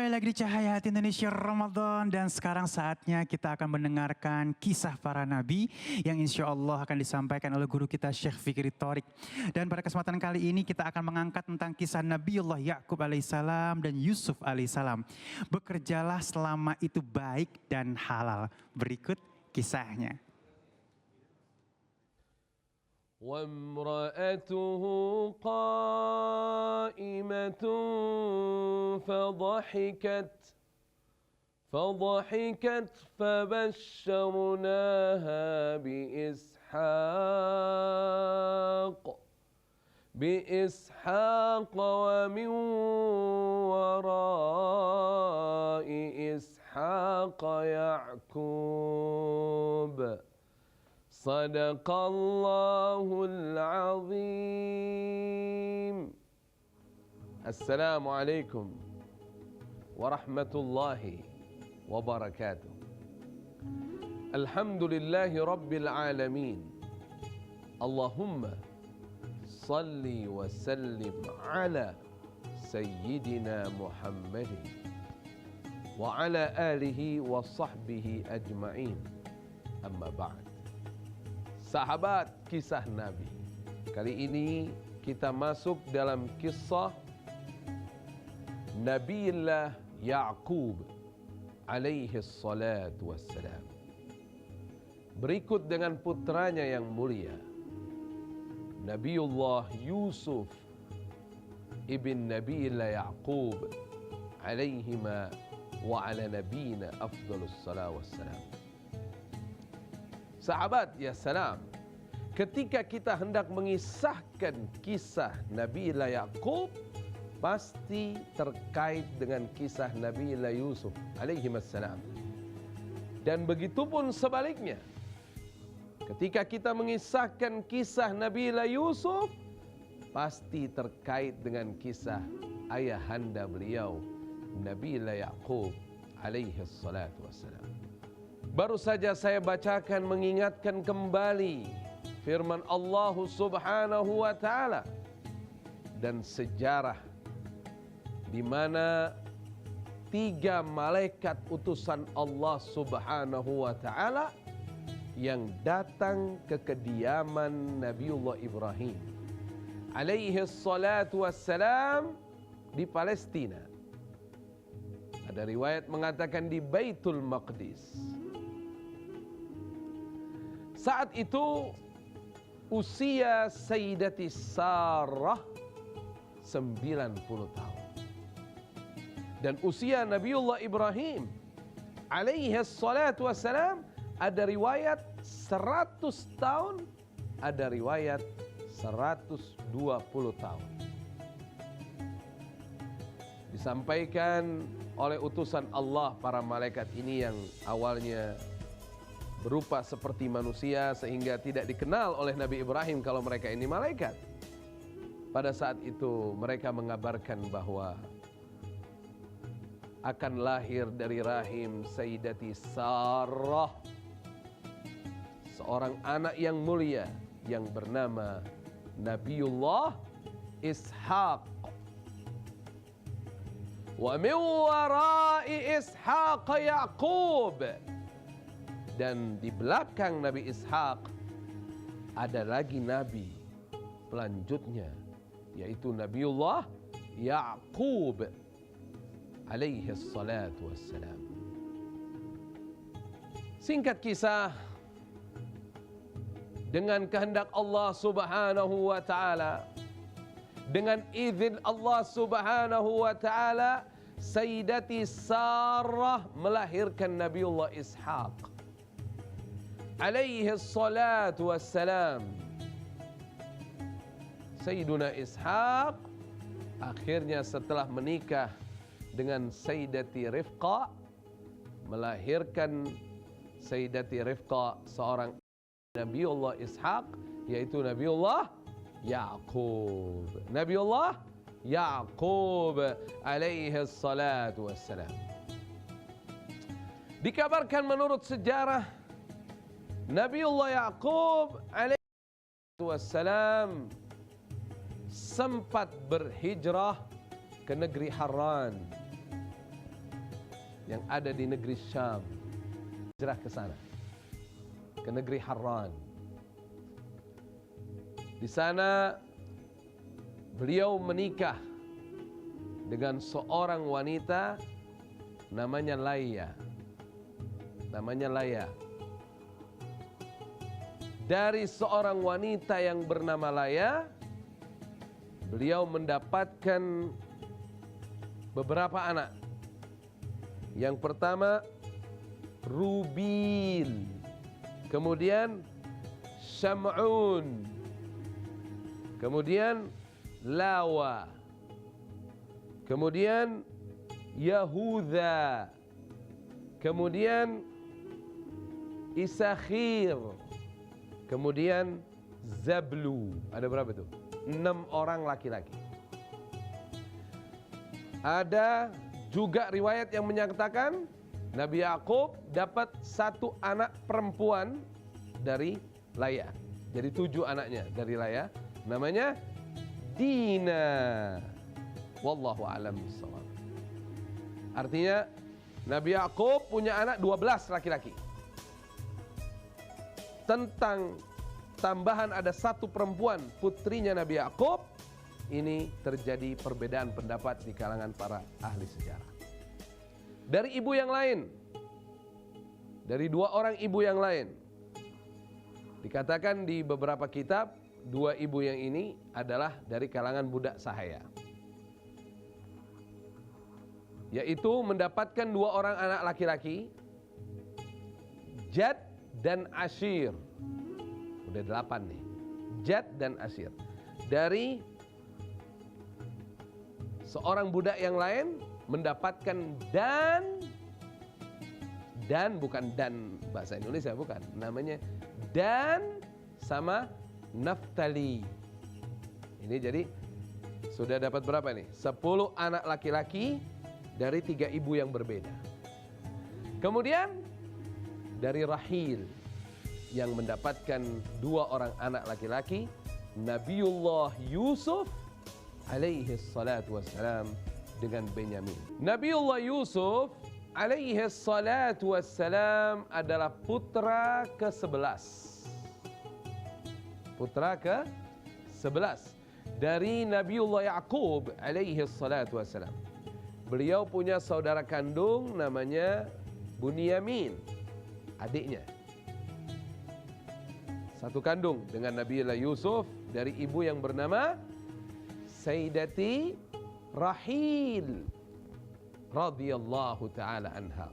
Kembali lagi di Cahaya Hati Indonesia Ramadan, dan sekarang saatnya kita akan mendengarkan kisah para nabi yang insya Allah akan disampaikan oleh guru kita Syekh Fikri Thorik. Dan pada kesempatan kali ini kita akan mengangkat tentang kisah Nabiullah Ya'qub alaihissalam dan Yusuf alaihissalam. Bekerjalah selama itu baik dan halal. Berikut kisahnya. وامرأته قائمة فضحكت فبشرناها بإسحاق ومن وراء إسحاق يعقوب. صدق الله العظيم. السلام عليكم ورحمة الله وبركاته. الحمد لله رب العالمين. اللهم صل وسلم على سيدنا محمد وعلى آله وصحبه أجمعين. أما بعد. Sahabat kisah Nabi, kali ini kita masuk dalam kisah Nabiullah Ya'qub alaihi salatu wassalam. Berikut dengan putranya yang mulia, Nabiullah Yusuf ibn Nabiullah Ya'qub alaihima wa ala nabiyina afdalus salatu wassalam. Sahabat ya salam, ketika kita hendak mengisahkan kisah Nabiullah Ya'qub, pasti terkait dengan kisah Nabiullah Yusuf alaihissalam. Dan begitupun sebaliknya, ketika kita mengisahkan kisah Nabiullah Yusuf, pasti terkait dengan kisah ayahanda beliau Nabiullah Ya'qub alaihissalatu wassalam. Baru saja saya bacakan mengingatkan kembali firman Allah Subhanahu wa taala dan sejarah di mana 3 malaikat utusan Allah Subhanahu wa taala yang datang ke kediaman Nabiullah Ibrahim alaihi salatu wassalam di Palestina. Ada riwayat mengatakan di Baitul Maqdis. Saat itu usia Sayyidati Sarah 90 tahun. Dan usia Nabiullah Ibrahim alaihi salatu wassalam ada riwayat 100 tahun, ada riwayat 120 tahun. Disampaikan oleh utusan Allah para malaikat ini yang awalnya berupa seperti manusia sehingga tidak dikenal oleh Nabi Ibrahim kalau mereka ini malaikat. Pada saat itu mereka mengabarkan bahwa akan lahir dari rahim Sayyidati Sarah seorang anak yang mulia yang bernama Nabiullah Ishaq. Wa min wara'i Ishaq Ya'qub. Dan di belakang Nabi Ishaq ada lagi nabi pelanjutnya, yaitu Nabiullah Ya'qub alaihi salatu wassalam. Singkat kisah, dengan kehendak Allah Subhanahu wa taala, dengan izin Allah Subhanahu wa taala, Sayyidati Sarah melahirkan Nabiullah Ishaq alaihi salatu wassalam. Sayyiduna Ishaq akhirnya setelah menikah dengan Sayyidati Rifqa, melahirkan Sayyidati Rifqa seorang Nabiullah Ishaq, yaitu Nabiullah Ya'qub. Nabiullah Ya'qub alaihi salatu wassalam. Dikabarkan menurut sejarah, Nabiullah Ya'qub alaihi wassalam sempat berhijrah ke negeri Harran. yang ada di negeri Syam. Hijrah ke sana, ke negeri Harran. Di sana beliau menikah dengan seorang wanita namanya Laya. Namanya Laya. Dari seorang wanita yang bernama Laya, beliau mendapatkan beberapa anak. Yang pertama Rubil, kemudian Syam'un, kemudian Lawa, kemudian Yahuda, kemudian Isakhir, kemudian Zablu. Ada berapa itu? 6 orang laki-laki. Ada juga riwayat yang menyatakan Nabi Yakub dapat 1 anak perempuan dari Laya. Jadi 7 anaknya dari Laya. Namanya Dina. Wallahu a'lam bishawab. Artinya Nabi Yakub punya anak 12 laki-laki. Tentang tambahan ada 1 perempuan, putrinya Nabi Yakub, ini terjadi perbedaan pendapat di kalangan para ahli sejarah. Dari ibu yang lain, dari 2 orang ibu yang lain, dikatakan di beberapa kitab 2 ibu yang ini adalah dari kalangan budak sahaya, yaitu mendapatkan 2 orang anak laki-laki, Jad dan Ashir. Udah 8 nih, Jad dan Ashir. Dari seorang budak yang lain mendapatkan Dan bukan Dan bahasa Indonesia, bukan. Namanya Dan sama Naftali. Ini jadi sudah dapat berapa nih? 10 anak laki-laki dari 3 ibu yang berbeda. Kemudian dari Rahil yang mendapatkan 2 orang anak laki-laki, Nabiullah Yusuf alaihi salatu wassalam dengan Benyamin. Nabiullah Yusuf alaihi salatu wassalam adalah putra ke-11. Putra ke-11 dari Nabiullah Yakub alaihi salatu wassalam. Beliau punya saudara kandung namanya Bunyamin, adiknya. Satu kandung dengan Nabiullah Yusuf dari ibu yang bernama Sayyidati Rahil radhiyallahu ta'ala anha.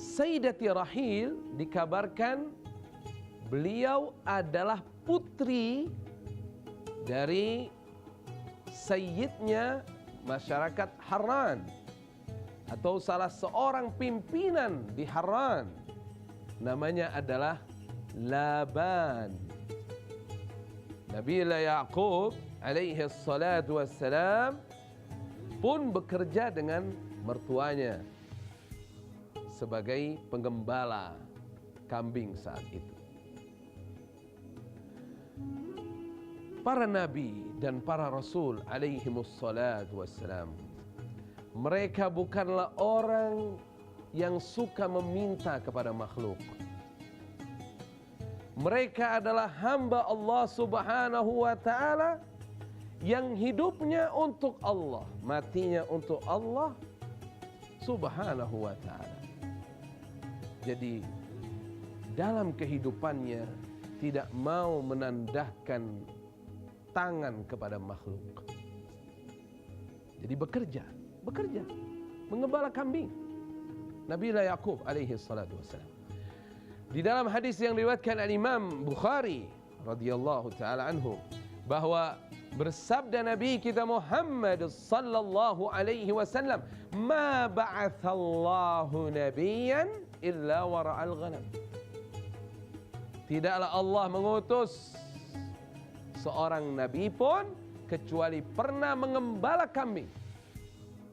Sayyidati Rahil dikabarkan beliau adalah putri dari sayyidnya masyarakat Harran, atau salah seorang pimpinan di Harran. Namanya adalah Laban. Nabiullah Yakub alaihi salatu wassalam pun bekerja dengan mertuanya sebagai penggembala kambing saat itu. Para nabi dan para rasul alaihimus salatu wassalam, mereka bukanlah orang yang suka meminta kepada makhluk. Mereka adalah hamba Allah subhanahu wa ta'ala yang hidupnya untuk Allah, matinya untuk Allah subhanahu wa ta'ala. Jadi dalam kehidupannya tidak mau menandahkan tangan kepada makhluk. Jadi bekerja, mengembala kambing. Nabiullah Yakub alaihi salatu wassalam. Di dalam hadis yang diriwayatkan Al-Imam Bukhari radhiyallahu taala anhu, bahwa bersabda Nabi kita Muhammad sallallahu alaihi wasallam, "Ma ba'atsallahu nabiyyan illa wara'al ghanam." Tidaklah Allah mengutus seorang nabi pun kecuali pernah mengembala kambing.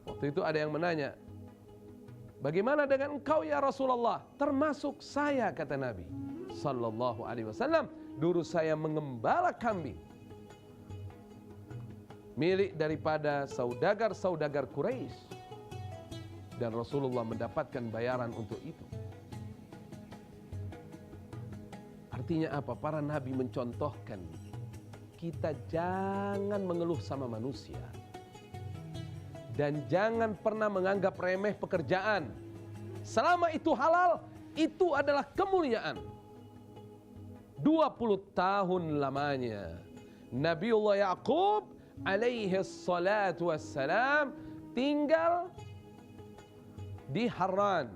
Waktu itu ada yang menanya, "Bagaimana dengan engkau ya Rasulullah?" "Termasuk saya," kata Nabi sallallahu alaihi wasallam, "dulu saya mengembala kambing milik daripada saudagar-saudagar Quraisy." dan Rasulullah mendapatkan bayaran untuk itu. Artinya apa? Para nabi mencontohkan kita jangan mengeluh sama manusia dan jangan pernah menganggap remeh pekerjaan. Selama itu halal, itu adalah kemuliaan. 20 tahun lamanya Nabiullah Yaqub alaihi salatu wassalam tinggal di Haran.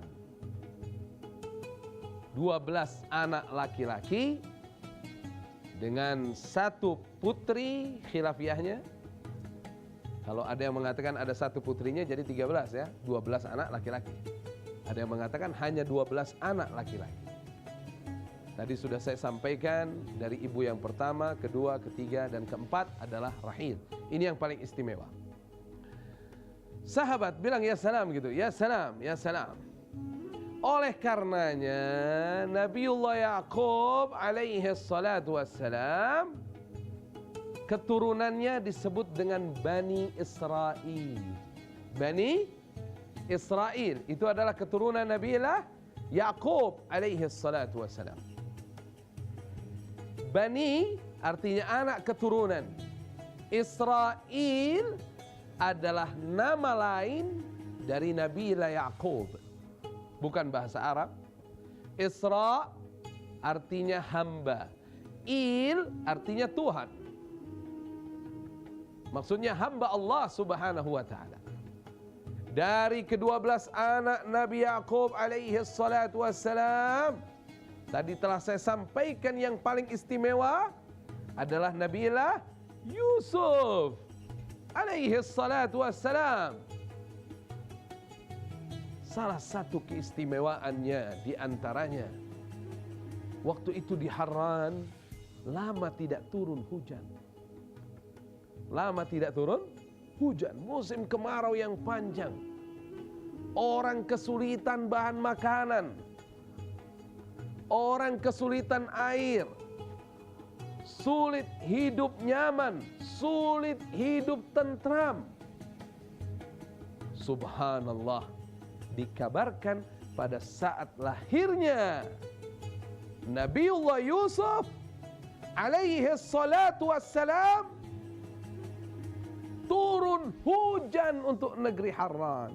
12 anak laki-laki dengan satu putri khilafiyahnya. Kalau ada yang mengatakan ada satu putrinya jadi 13 ya, 12 anak laki-laki. Ada yang mengatakan hanya 12 anak laki-laki. Tadi sudah saya sampaikan dari ibu yang pertama, kedua, ketiga, dan keempat adalah Rahil. Ini yang paling istimewa. Sahabat bilang ya salam gitu, ya salam, ya salam. Oleh karenanya Nabiullah Yaqub alaihi salatu wassalam keturunannya disebut dengan Bani Israel. Bani Israel itu adalah keturunan Nabiullah Yaqub alaihi salatu wassalam. Bani artinya anak keturunan. Israel adalah nama lain dari Nabiullah Yaqub. Bukan bahasa Arab. Isra artinya hamba. Il artinya Tuhan. Maksudnya hamba Allah subhanahu wa ta'ala. Dari ke-12 anak Nabi Yaqub alaihi salatu wassalam, tadi telah saya sampaikan yang paling istimewa adalah Nabiullah Yusuf alaihi salatu wassalam. Salah satu keistimewaannya diantaranya, waktu itu di Haran lama tidak turun hujan. Lama tidak turun hujan, musim kemarau yang panjang. Orang kesulitan bahan makanan, orang kesulitan air, sulit hidup nyaman, sulit hidup tentram. Subhanallah, dikabarkan pada saat lahirnya Nabiullah Yusuf alaihi salatu wassalam turun hujan untuk negeri Haran.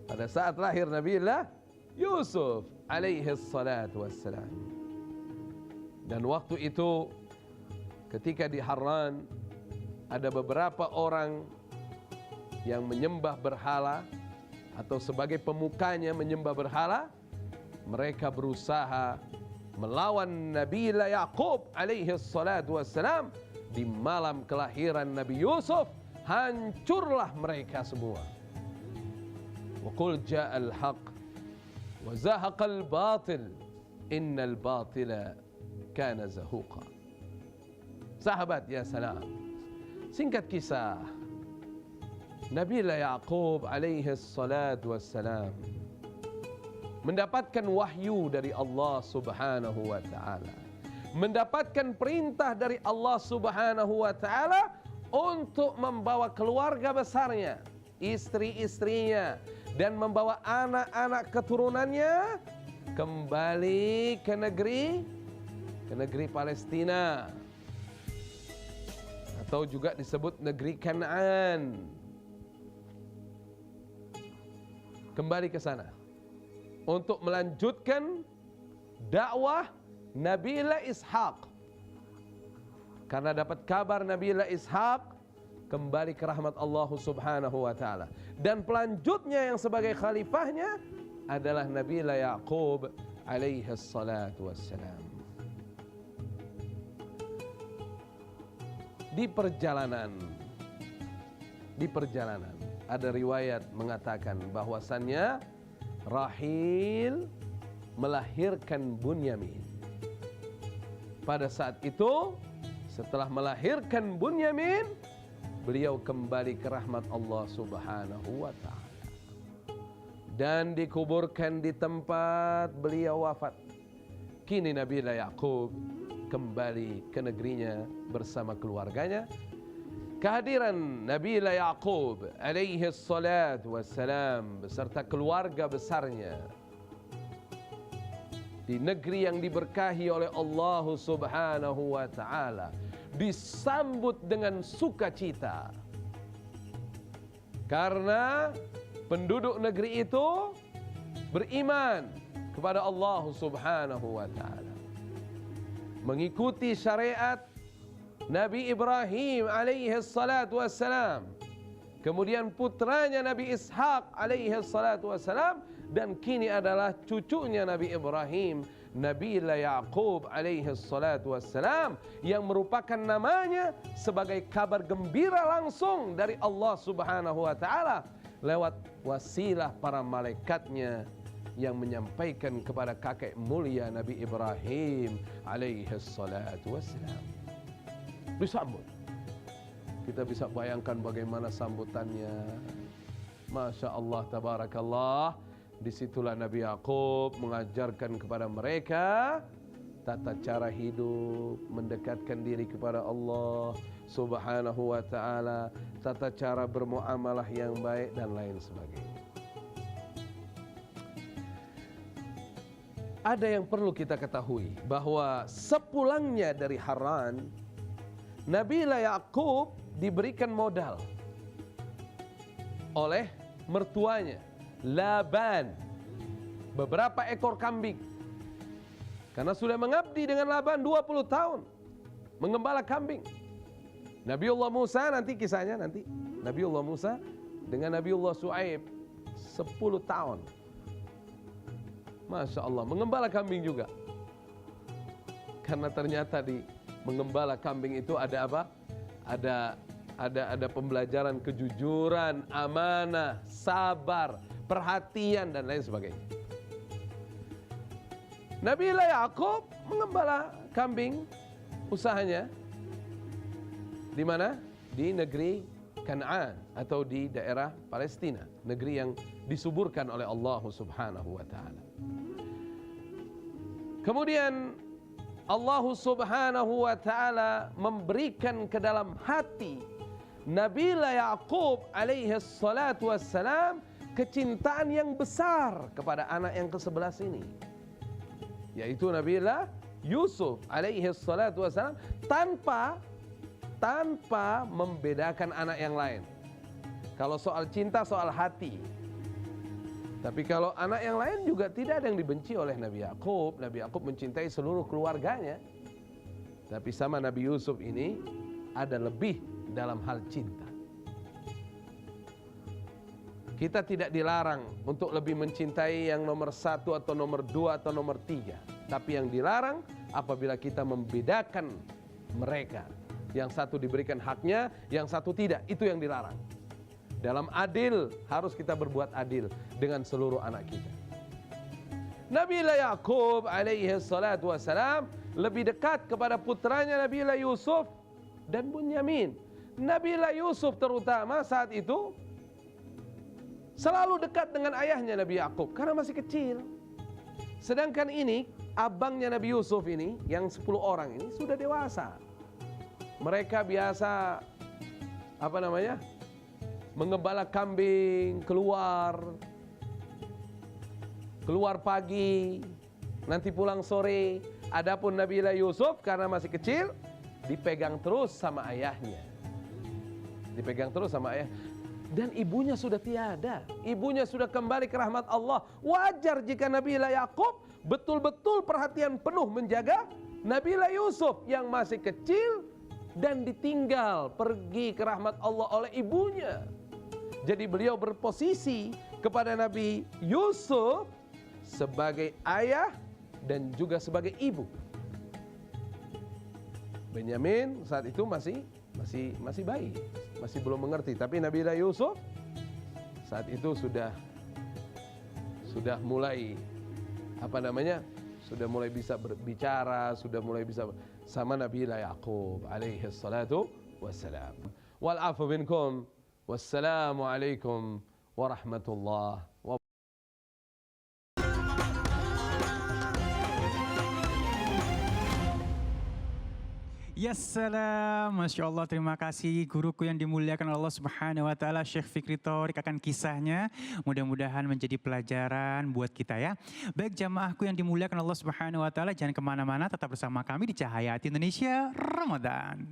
Pada saat lahir Nabiullah Yusuf alaihi salatu wassalam. Dan waktu itu ketika di Haran ada beberapa orang yang menyembah berhala atau sebagai pemukanya menyembah berhala. Mereka berusaha melawan Nabiullah Yaqub alaihi salatu wassalam. Di malam kelahiran Nabi Yusuf hancurlah mereka semua. Wa qul ja'al haq wa zahaqal batil innal batila kana zahuqa. Sahabat ya salam, singkat kisah, Nabiullah Yaqub alaihi salatu wassalam mendapatkan wahyu dari Allah subhanahu wa ta'ala, mendapatkan perintah dari Allah subhanahu wa ta'ala untuk membawa keluarga besarnya, istri-istrinya, dan membawa anak-anak keturunannya kembali ke negeri Palestina, atau juga disebut negeri Kanaan. Kembali ke sana untuk melanjutkan dakwah Nabiullah Ishaq. Karena dapat kabar Nabiullah Ishaq kembali ke rahmat Allah subhanahu wa ta'ala. Dan pelanjutnya yang sebagai khalifahnya adalah Nabiullah Yaqub alaihi salatu wassalam. Di perjalanan ada riwayat mengatakan bahwasannya Rahil melahirkan Bunyamin. Pada saat itu setelah melahirkan Bunyamin, beliau kembali ke rahmat Allah subhanahu wa ta'ala dan dikuburkan di tempat beliau wafat. Kini Nabiullah Yaqub kembali ke negerinya bersama keluarganya. kehadiran Nabi Yaqub alaihi salatu wassalam beserta keluarga besarnya di negeri yang diberkahi oleh Allah Subhanahu wa taala disambut dengan sukacita karena penduduk negeri itu beriman kepada Allah Subhanahu wa taala, mengikuti syariat Nabi Ibrahim alaihi salatu wassalam, kemudian putranya Nabi Ishak alaihi salatu wassalam, dan kini adalah cucunya Nabi Ibrahim, Nabi Yaqub alaihi salatu wassalam, yang merupakan namanya sebagai kabar gembira langsung dari Allah Subhanahu wa taala lewat wasilah para malaikatnya yang menyampaikan kepada kakek mulia Nabi Ibrahim alaihi salatu wassalam. Disambut. Kita bisa bayangkan bagaimana sambutannya. Masya Allah, tabarakallah. Disitulah Nabi Yaqub mengajarkan kepada mereka tata cara hidup, mendekatkan diri kepada Allah Subhanahu wa ta'ala, tata cara bermuamalah yang baik dan lain sebagainya. Ada yang perlu kita ketahui bahwa sepulangnya dari Haran, Nabi Yaqub diberikan modal oleh mertuanya Laban beberapa ekor kambing, karena sudah mengabdi dengan Laban 20 tahun mengembala kambing. Nabiullah Musa, nanti kisahnya nanti, Nabiullah Musa dengan Nabiullah Shu'aib 10 tahun, Masya Allah, mengembala kambing juga. Karena ternyata di mengembala kambing itu ada apa? Ada pembelajaran kejujuran, amanah, sabar, perhatian dan lain sebagainya. Nabi Yaqub mengembala kambing, usahanya di mana? Di negeri Kan'an atau di daerah Palestina, negeri yang disuburkan oleh Allah Subhanahu wa taala. Kemudian Allah Subhanahu wa taala memberikan ke dalam hati Nabi Yaqub alaihi salatu wassalam kecintaan yang besar kepada anak yang ke-11 ini, yaitu Nabi Yusuf alaihi salatu wassalam, tanpa membedakan anak yang lain. Kalau soal cinta, soal hati. Tapi kalau anak yang lain juga tidak ada yang dibenci oleh Nabi Yaqub. Nabi Yaqub mencintai seluruh keluarganya. Tapi sama Nabi Yusuf ini ada lebih dalam hal cinta. Kita tidak dilarang untuk lebih mencintai yang nomor 1 atau nomor 2 atau nomor 3. Tapi yang dilarang apabila kita membedakan mereka. Yang satu diberikan haknya, yang satu tidak. Itu yang dilarang. Dalam adil, harus kita berbuat adil dengan seluruh anak kita. Nabi Yaqub alaihi salatu wassalam lebih dekat kepada putranya Nabi Yusuf dan Bunyamin. Nabi Yusuf terutama saat itu selalu dekat dengan ayahnya Nabi Yaqub karena masih kecil. Sedangkan ini, abangnya Nabi Yusuf ini, yang 10 orang ini sudah dewasa. Mereka biasa mengembala kambing, keluar pagi, nanti pulang sore. Adapun Nabi Yusuf karena masih kecil, dipegang terus sama ayahnya. Dan ibunya sudah tiada. Ibunya sudah kembali ke rahmat Allah. Wajar jika Nabi Yaqub betul-betul perhatian penuh menjaga Nabi Yusuf yang masih kecil dan ditinggal pergi ke rahmat Allah oleh ibunya. Jadi beliau berposisi kepada Nabi Yusuf sebagai ayah dan juga sebagai ibu. Benyamin saat itu masih bayi, masih belum mengerti. Tapi Nabi Yusuf saat itu sudah mulai sudah mulai bisa berbicara, sudah mulai bisa sama Nabi Yaqub alaihi salatu wassalam. Wal afu minkum. Wassalamualaikum warahmatullahi wabarakatuh. Ya salam, Masya Allah, terima kasih guruku yang dimuliakan Allah Subhanahu wa Ta'ala, Syekh Fikri Thorik, akan kisahnya. Mudah-mudahan menjadi pelajaran buat kita ya. Baik jamaahku yang dimuliakan Allah Subhanahu wa Ta'ala, jangan kemana-mana, tetap bersama kami di Cahaya Hati Indonesia Ramadan.